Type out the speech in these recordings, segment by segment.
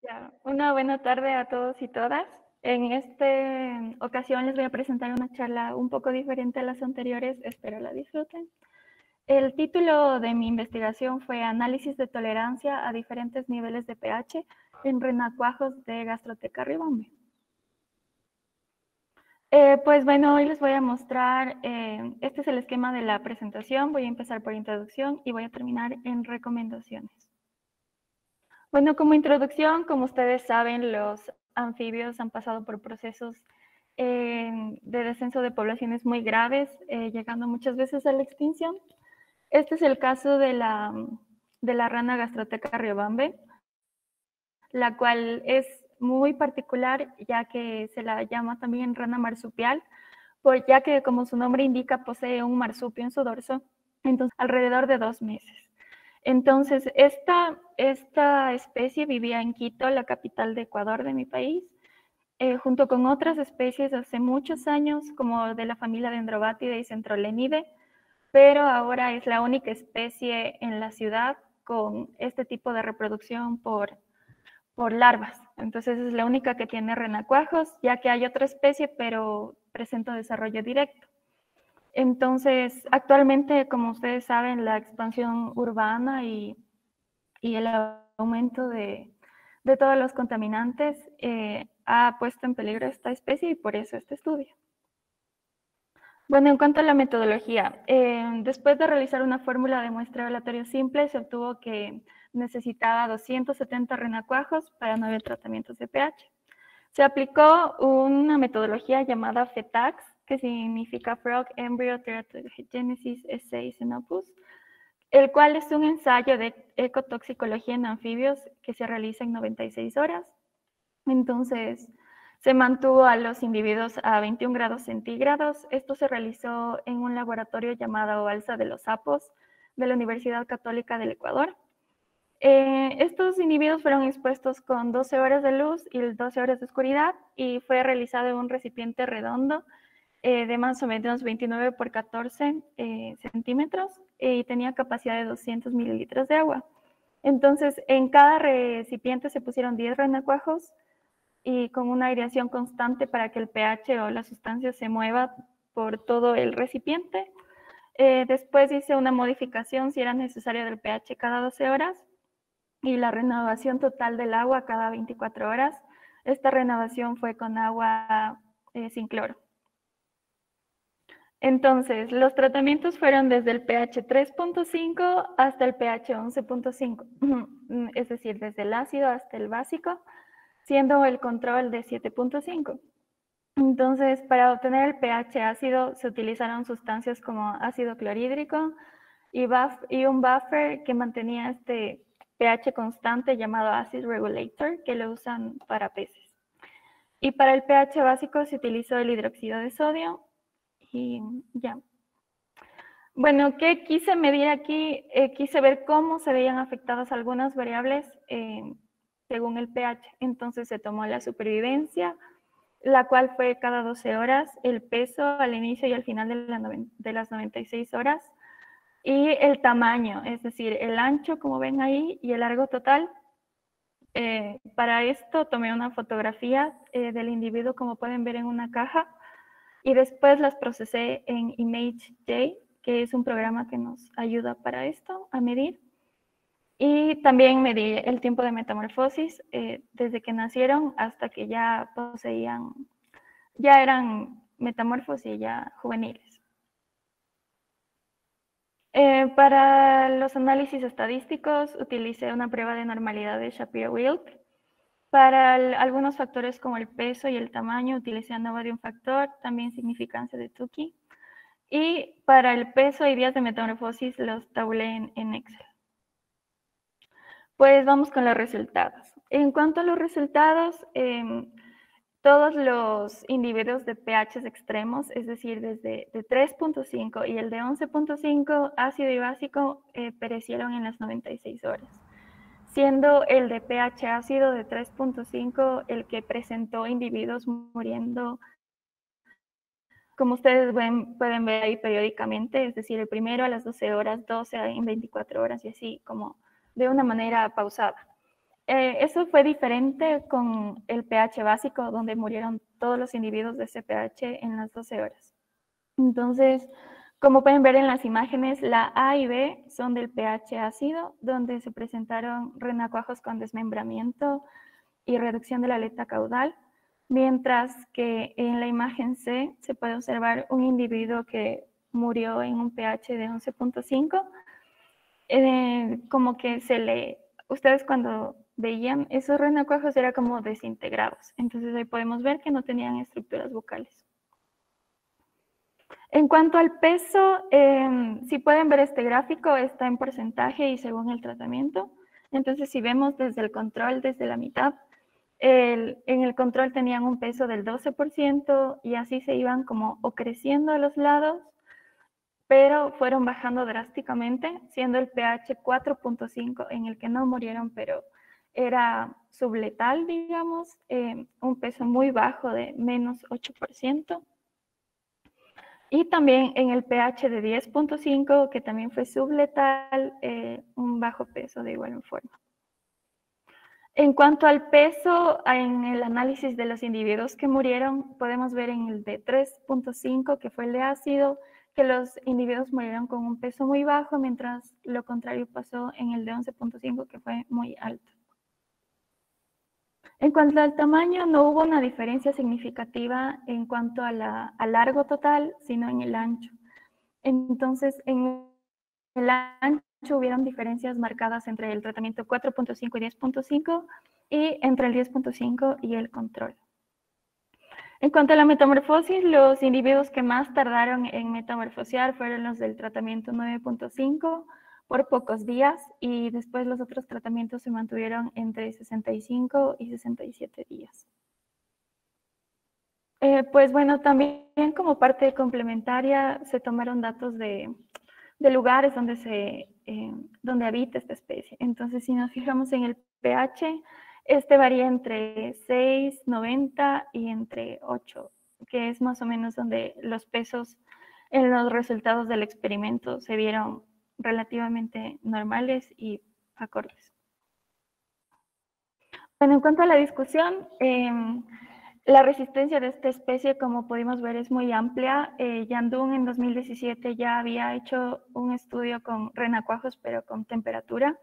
Ya, una buena tarde a todos y todas. En esta ocasión les voy a presentar una charla un poco diferente a las anteriores, espero la disfruten. El título de mi investigación fue Análisis de tolerancia a diferentes niveles de pH en renacuajos de Gastroteca Riobamba. Pues bueno, hoy les voy a mostrar, este es el esquema de la presentación, voy a empezar por introducción y voy a terminar en recomendaciones. Bueno, como introducción, como ustedes saben, los anfibios han pasado por procesos de descenso de poblaciones muy graves, llegando muchas veces a la extinción. Este es el caso de la rana Gastroteca riobambe, la cual es muy particular, ya que se la llama también rana marsupial, ya que, como su nombre indica, posee un marsupio en su dorso, entonces alrededor de 2 meses. Entonces, esta especie vivía en Quito, la capital de Ecuador, de mi país, junto con otras especies hace muchos años, como de la familia Dendrobatidae y Centrolenidae, pero ahora es la única especie en la ciudad con este tipo de reproducción por larvas. Entonces, es la única que tiene renacuajos, ya que hay otra especie, pero presenta desarrollo directo. Entonces, actualmente, como ustedes saben, la expansión urbana y el aumento de todos los contaminantes ha puesto en peligro esta especie y por eso este estudio. Bueno, en cuanto a la metodología, después de realizar una fórmula de muestreo aleatorio simple, se obtuvo que necesitaba 270 renacuajos para 9 tratamientos de pH. Se aplicó una metodología llamada FETAX, que significa Frog Embryo Teratogenesis Assay Xenopus, el cual es un ensayo de ecotoxicología en anfibios que se realiza en 96 horas. Entonces, se mantuvo a los individuos a 21 grados centígrados. Esto se realizó en un laboratorio llamado Balsa de los Sapos de la Universidad Católica del Ecuador. Estos individuos fueron expuestos con 12 horas de luz y 12 horas de oscuridad y fue realizado en un recipiente redondo de más o menos 29 por 14 centímetros y tenía capacidad de 200 mililitros de agua. Entonces, en cada recipiente se pusieron 10 renacuajos y con una aireación constante para que el pH o la sustancia se mueva por todo el recipiente. Después hice una modificación si era necesario del pH cada 12 horas y la renovación total del agua cada 24 horas. Esta renovación fue con agua sin cloro. Entonces, los tratamientos fueron desde el pH 3.5 hasta el pH 11.5, es decir, desde el ácido hasta el básico, siendo el control de 7.5. Entonces, para obtener el pH ácido se utilizaron sustancias como ácido clorhídrico y un buffer que mantenía este pH constante llamado acid regulator, que lo usan para peces. Y para el pH básico se utilizó el hidróxido de sodio y ya. Bueno, ¿qué quise medir aquí? Quise ver cómo se veían afectadas algunas variables según el pH. Entonces se tomó la supervivencia, la cual fue cada 12 horas, el peso al inicio y al final de las 96 horas, y el tamaño, es decir, el ancho, como ven ahí, y el largo total. Para esto tomé una fotografía del individuo, como pueden ver, en una caja, y después las procesé en ImageJ, que es un programa que nos ayuda para esto, a medir. Y también medí el tiempo de metamorfosis desde que nacieron hasta que ya eran metamorfos y ya juveniles. Para los análisis estadísticos utilicé una prueba de normalidad de Shapiro-Wilk. Para algunos factores como el peso y el tamaño utilicé ANOVA de un factor, también significancia de Tukey. Y para el peso y días de metamorfosis los tabulé en Excel. Pues vamos con los resultados. En cuanto a los resultados, todos los individuos de pHs extremos, es decir, desde de 3.5 y el de 11.5, ácido y básico, perecieron en las 96 horas, siendo el de pH ácido de 3.5 el que presentó individuos muriendo, como ustedes pueden ver ahí periódicamente, es decir, el primero a las 12 horas, 12 en 24 horas y así como de una manera pausada. Eso fue diferente con el pH básico, donde murieron todos los individuos de ese pH en las 12 horas. Entonces, como pueden ver en las imágenes, la A y B son del pH ácido, donde se presentaron renacuajos con desmembramiento y reducción de la aleta caudal, mientras que en la imagen C se puede observar un individuo que murió en un pH de 11.5, como que ustedes cuando veían esos renacuajos era como desintegrados, entonces ahí podemos ver que no tenían estructuras bucales. En cuanto al peso, si pueden ver este gráfico, está en porcentaje y según el tratamiento. Entonces, si vemos desde el control, desde la mitad, en el control tenían un peso del 12% y así se iban como o creciendo a los lados, pero fueron bajando drásticamente, siendo el pH 4.5 en el que no murieron, pero era subletal, digamos, un peso muy bajo de menos 8%. Y también en el pH de 10.5, que también fue subletal, un bajo peso de igual forma. En cuanto al peso, en el análisis de los individuos que murieron, podemos ver en el de 3.5, que fue el de ácido, que los individuos murieron con un peso muy bajo, mientras lo contrario pasó en el de 11.5, que fue muy alto. En cuanto al tamaño, no hubo una diferencia significativa en cuanto a largo total, sino en el ancho. Entonces, en el ancho hubieron diferencias marcadas entre el tratamiento 4.5 y 10.5 y entre el 10.5 y el control. En cuanto a la metamorfosis, los individuos que más tardaron en metamorfosear fueron los del tratamiento 9.5 por pocos días y después los otros tratamientos se mantuvieron entre 65 y 67 días. Pues bueno, también como parte complementaria se tomaron datos de lugares donde habita esta especie. Entonces, si nos fijamos en el pH, este varía entre 6, 90 y entre 8, que es más o menos donde los pesos en los resultados del experimento se vieron relativamente normales y acordes. Bueno, en cuanto a la discusión, la resistencia de esta especie, como pudimos ver, es muy amplia. Yandún en 2017 ya había hecho un estudio con renacuajos, pero con temperatura,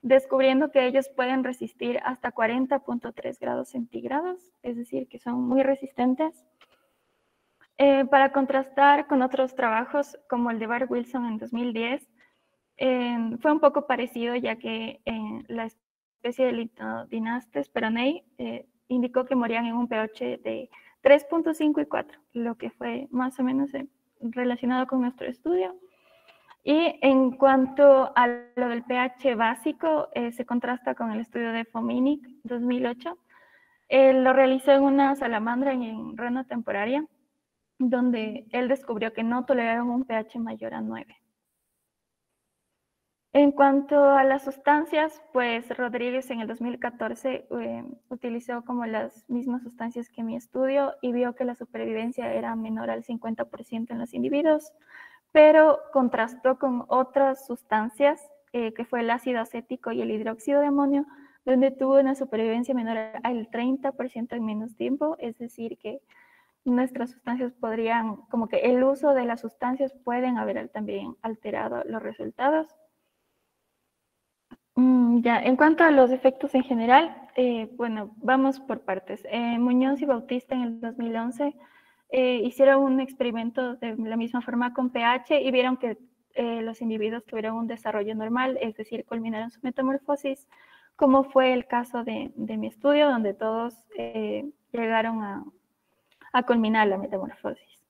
descubriendo que ellos pueden resistir hasta 40.3 grados centígrados, es decir, que son muy resistentes. Para contrastar con otros trabajos, como el de Bart Wilson en 2010, fue un poco parecido, ya que la especie de Lithodinastes peronei indicó que morían en un pH de 3.5 y 4, lo que fue más o menos relacionado con nuestro estudio. Y en cuanto a lo del pH básico, se contrasta con el estudio de Fominic 2008. Lo realizó en una salamandra en rana temporaria, donde él descubrió que no toleraron un pH mayor a 9. En cuanto a las sustancias, pues Rodríguez en el 2014 utilizó como las mismas sustancias que mi estudio y vio que la supervivencia era menor al 50% en los individuos, pero contrastó con otras sustancias, que fue el ácido acético y el hidróxido de amonio, donde tuvo una supervivencia menor al 30% en menos tiempo, es decir, que nuestras sustancias podrían, como que el uso de las sustancias pueden haber también alterado los resultados. Ya, en cuanto a los efectos en general, bueno, vamos por partes. Muñoz y Bautista en el 2011 hicieron un experimento de la misma forma con pH y vieron que los individuos tuvieron un desarrollo normal, es decir, culminaron su metamorfosis, como fue el caso de mi estudio, donde todos llegaron a culminar la metamorfosis.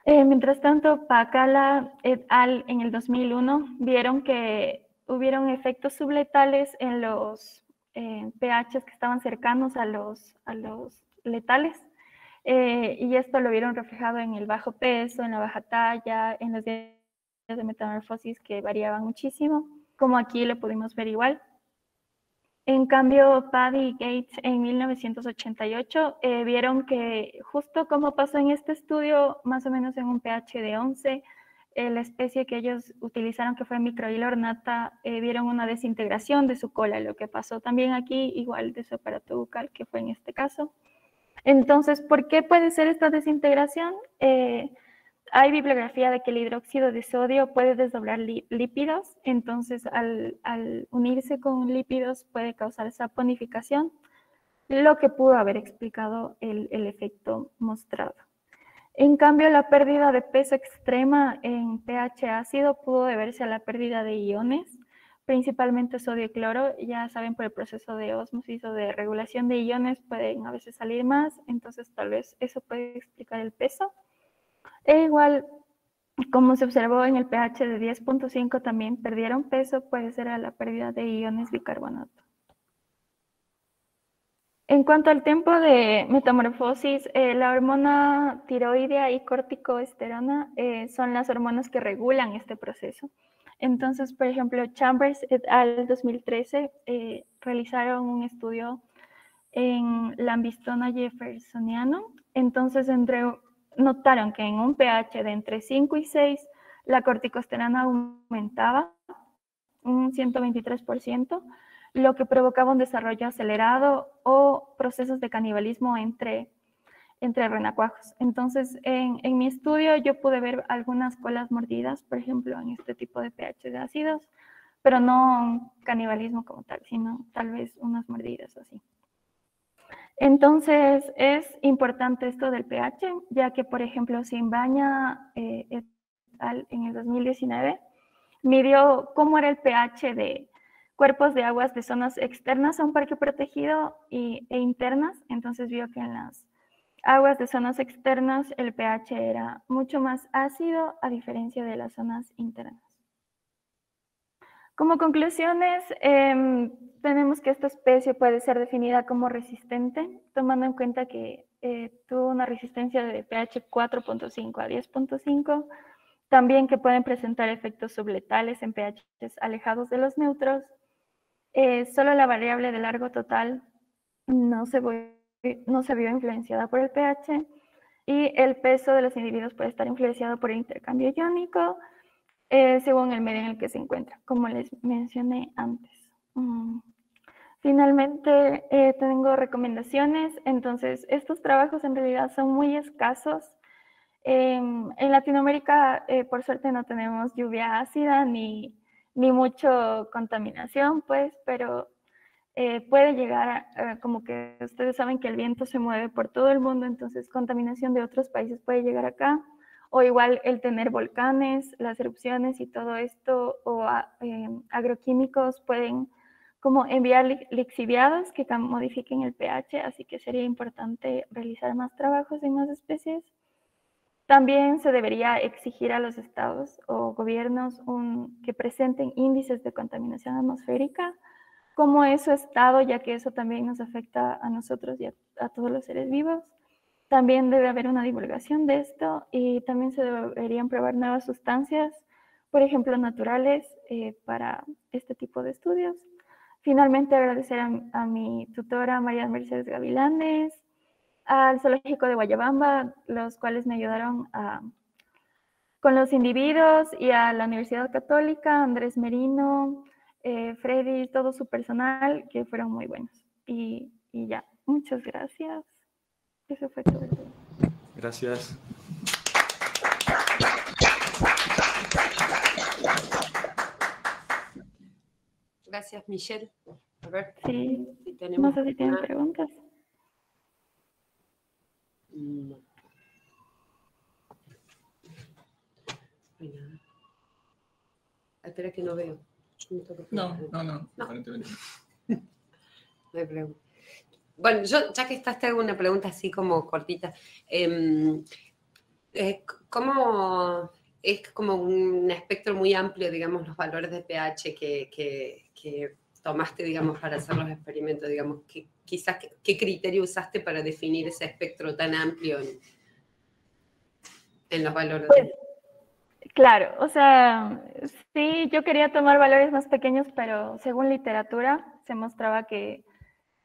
Mientras tanto, Pacala et al. En el 2001 vieron que hubieron efectos subletales en los pHs que estaban cercanos a los letales, y esto lo vieron reflejado en el bajo peso, en la baja talla, en los días de metamorfosis que variaban muchísimo, como aquí lo pudimos ver igual. En cambio, Paddy y Gates en 1988 vieron que justo como pasó en este estudio, más o menos en un pH de 11, la especie que ellos utilizaron, que fue Microhyla ornata, vieron una desintegración de su cola, lo que pasó también aquí, igual de su aparato bucal, que fue en este caso. Entonces, ¿por qué puede ser esta desintegración? Hay bibliografía de que el hidróxido de sodio puede desdoblar lípidos, entonces al unirse con lípidos puede causar saponificación, lo que pudo haber explicado el efecto mostrado. En cambio, la pérdida de peso extrema en pH ácido pudo deberse a la pérdida de iones, principalmente sodio y cloro. Ya saben, por el proceso de ósmosis o de regulación de iones pueden a veces salir más, entonces tal vez eso puede explicar el peso. E igual, como se observó en el pH de 10.5 también perdieron peso, puede ser a la pérdida de iones bicarbonato. En cuanto al tiempo de metamorfosis, la hormona tiroidea y corticoesterona son las hormonas que regulan este proceso. Entonces, por ejemplo, Chambers et al. 2013 realizaron un estudio en lambistona jeffersoniano. Entonces, notaron que en un pH de entre 5 y 6, la corticoesterona aumentaba un 123%, lo que provocaba un desarrollo acelerado o procesos de canibalismo entre renacuajos. Entonces, en mi estudio yo pude ver algunas colas mordidas, por ejemplo, en este tipo de pH de ácidos, pero no canibalismo como tal, sino tal vez unas mordidas así. Entonces, es importante esto del pH, ya que, por ejemplo, Simbaña en el 2019 midió cómo era el pH de cuerpos de aguas de zonas externas a un parque protegido e internas. Entonces vio que en las aguas de zonas externas el pH era mucho más ácido a diferencia de las zonas internas. Como conclusiones, tenemos que esta especie puede ser definida como resistente, tomando en cuenta que tuvo una resistencia de pH 4.5 a 10.5, también que pueden presentar efectos subletales en pHs alejados de los neutros. Solo la variable de largo total no se vio influenciada por el pH, y el peso de los individuos puede estar influenciado por el intercambio iónico, según el medio en el que se encuentra, como les mencioné antes. Finalmente, tengo recomendaciones. Entonces, estos trabajos en realidad son muy escasos. En Latinoamérica, por suerte, no tenemos lluvia ácida ni mucho contaminación, pues, pero puede llegar como que ustedes saben que el viento se mueve por todo el mundo, entonces contaminación de otros países puede llegar acá, o igual el tener volcanes, las erupciones y todo esto, o agroquímicos pueden como enviar lixiviados que modifiquen el pH, así que sería importante realizar más trabajos en más especies. También se debería exigir a los estados o gobiernos que presenten índices de contaminación atmosférica, cómo es su estado, ya que eso también nos afecta a nosotros y a todos los seres vivos. También debe haber una divulgación de esto, y también se deberían probar nuevas sustancias, por ejemplo, naturales, para este tipo de estudios. Finalmente, agradecer a mi tutora María Mercedes Gavilanes, al Zoológico de Guayabamba, los cuales me ayudaron con los individuos, y a la Universidad Católica, Andrés Merino, Freddy, todo su personal, que fueron muy buenos. Y ya, muchas gracias. Eso fue todo. Gracias. Gracias, Michelle. A ver sí, si tenemos. No sé si tienen preguntas. No. Espera que no veo. No. Aparentemente. No hay pregunta. Bueno, yo, ya que estás, te hago una pregunta así como cortita. ¿Cómo es como un espectro muy amplio, digamos, los valores de pH que tomaste, digamos, para hacer los experimentos? Digamos, quizás, ¿qué criterio usaste para definir ese espectro tan amplio en los valores? Pues, claro, o sea, sí, yo quería tomar valores más pequeños, pero según literatura se mostraba que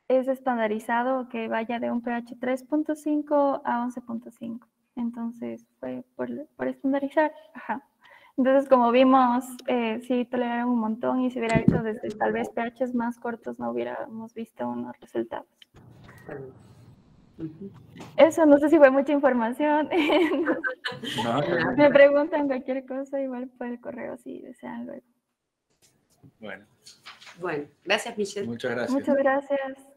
es estandarizado que vaya de un pH 3.5 a 11.5. Entonces fue por estandarizar. Ajá. Entonces, como vimos, sí toleraron un montón y si hubiera hecho desde tal vez pHs más cortos no hubiéramos visto unos resultados. Eso, no sé si fue mucha información. Me preguntan cualquier cosa, igual por el correo si desean luego. Bueno. Bueno, gracias, Michelle. Muchas gracias. Muchas gracias.